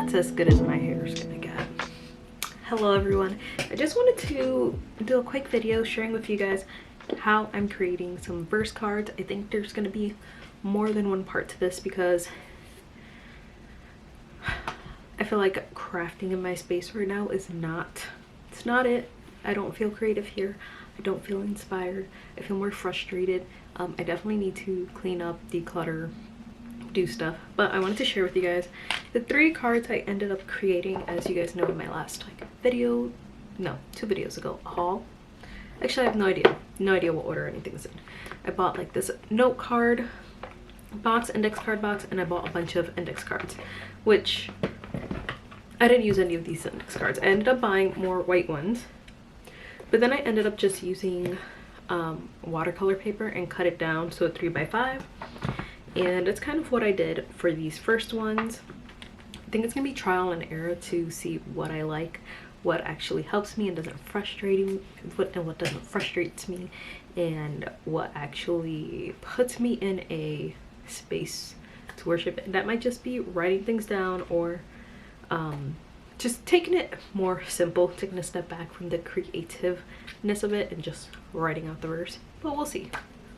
that's as good as my hair is gonna get. Hello everyone, I just wanted to do a quick video sharing with you guys how I'm creating some verse cards. I think there's gonna be more than one part to this because I feel like crafting in my space right now is not it. I don't feel creative here. I don't feel inspired. I feel more frustrated. I definitely need to clean up, declutter, do stuff. But I wanted to share with you guys the 3 cards I ended up creating, as you guys know, in my last video, no, 2 videos ago, a haul. Actually, I have no idea what order anything's in. I bought like this note card box, index card box, and I bought a bunch of index cards, which I didn't use any of these index cards. I ended up buying more white ones, but then I ended up just using watercolor paper and cut it down so 3x5, and it's kind of what I did for these first ones. I think it's gonna be trial and error to see what I like, what actually helps me and doesn't frustrate me, what doesn't frustrate me, and what actually puts me in a space to worship. And that might just be writing things down, or just taking it more simple, taking a step back from the creativeness of it and just writing out the verse. But we'll see.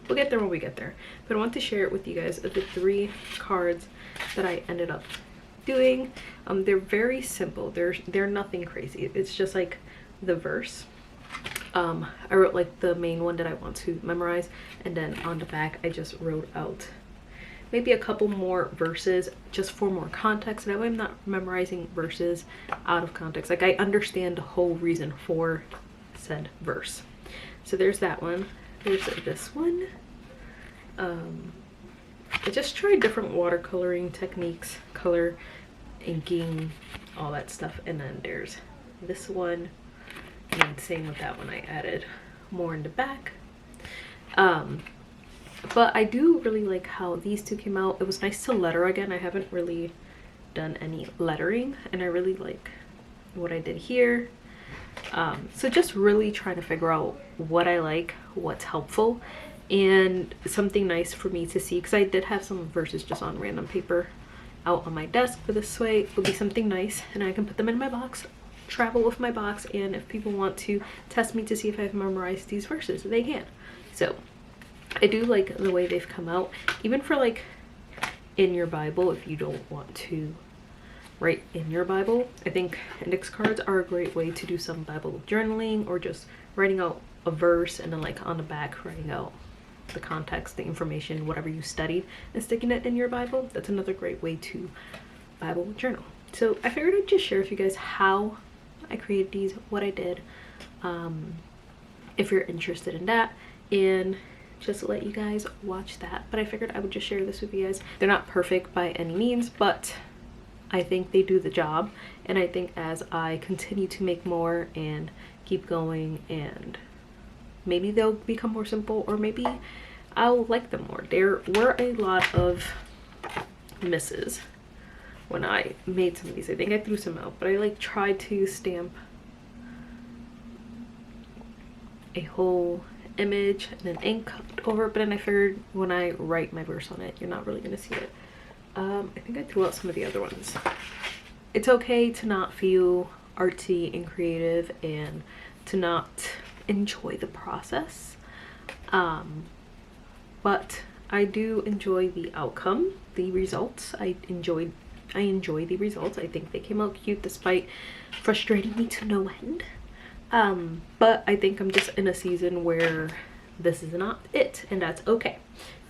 We'll get there when we get there. But I want to share it with you guys the 3 cards that I ended up doing. They're very simple. They're nothing crazy. It's just like the verse. I wrote like the main one that I want to memorize, and then on the back I just wrote out maybe a couple more verses just for more context. That way I'm not memorizing verses out of context. Like, I understand the whole reason for said verse. So there's that one. There's this one. I just tried different watercoloring techniques, color, inking, all that stuff. And then there's this one, and same with that one. I added more in the back. But I do really like how these 2 came out. It was nice to letter again. I haven't really done any lettering, and I really like what I did here. So just really trying to figure out what I like, what's helpful, and something nice for me to see, because I did have some verses just on random paper out on my desk. But this way it will be something nice, and I can put them in my box, travel with my box, and if people want to test me to see if I've memorized these verses, they can. So I do like the way they've come out, even for like in your Bible. If you don't want to write in your Bible, I think index cards are a great way to do some Bible journaling, or just writing out a verse and then like on the back writing out the context, the information, whatever you studied, and sticking it in your Bible. That's another great way to Bible journal. So I figured I'd just share with you guys how I created these, what I did, if you're interested in that, and just let you guys watch that. But I figured I would just share this with you guys. They're not perfect by any means, but I think they do the job. And I think as I continue to make more and keep going, and maybe they'll become more simple, or maybe I'll like them more. There were a lot of misses when I made some of these. I think I threw some out, but I like tried to stamp a whole image and then ink over it, but then I figured when I write my verse on it, you're not really gonna see it. I think I threw out some of the other ones. It's okay to not feel artsy and creative, and to not enjoy the process, but I do enjoy the outcome, the results. I enjoy the results. I think they came out cute despite frustrating me to no end. But I think I'm just in a season where this is not it, and that's okay.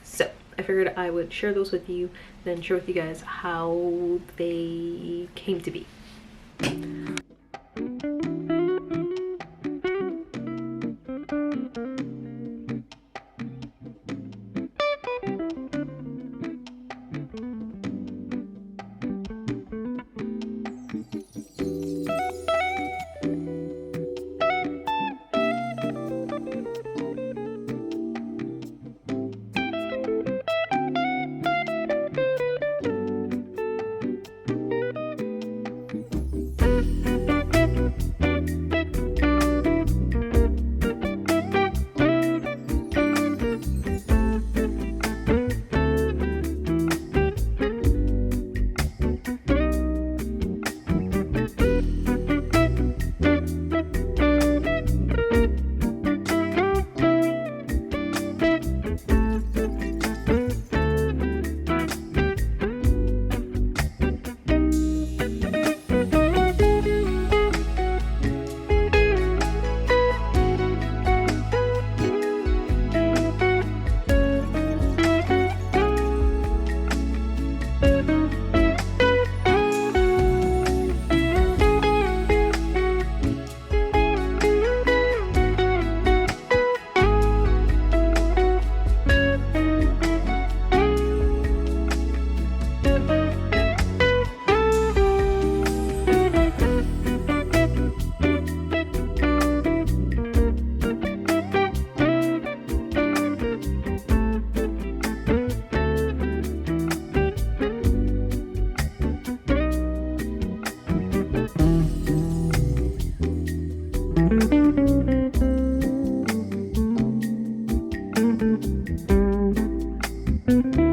So I figured I would share those with you, then share with you guys how they came to be. you.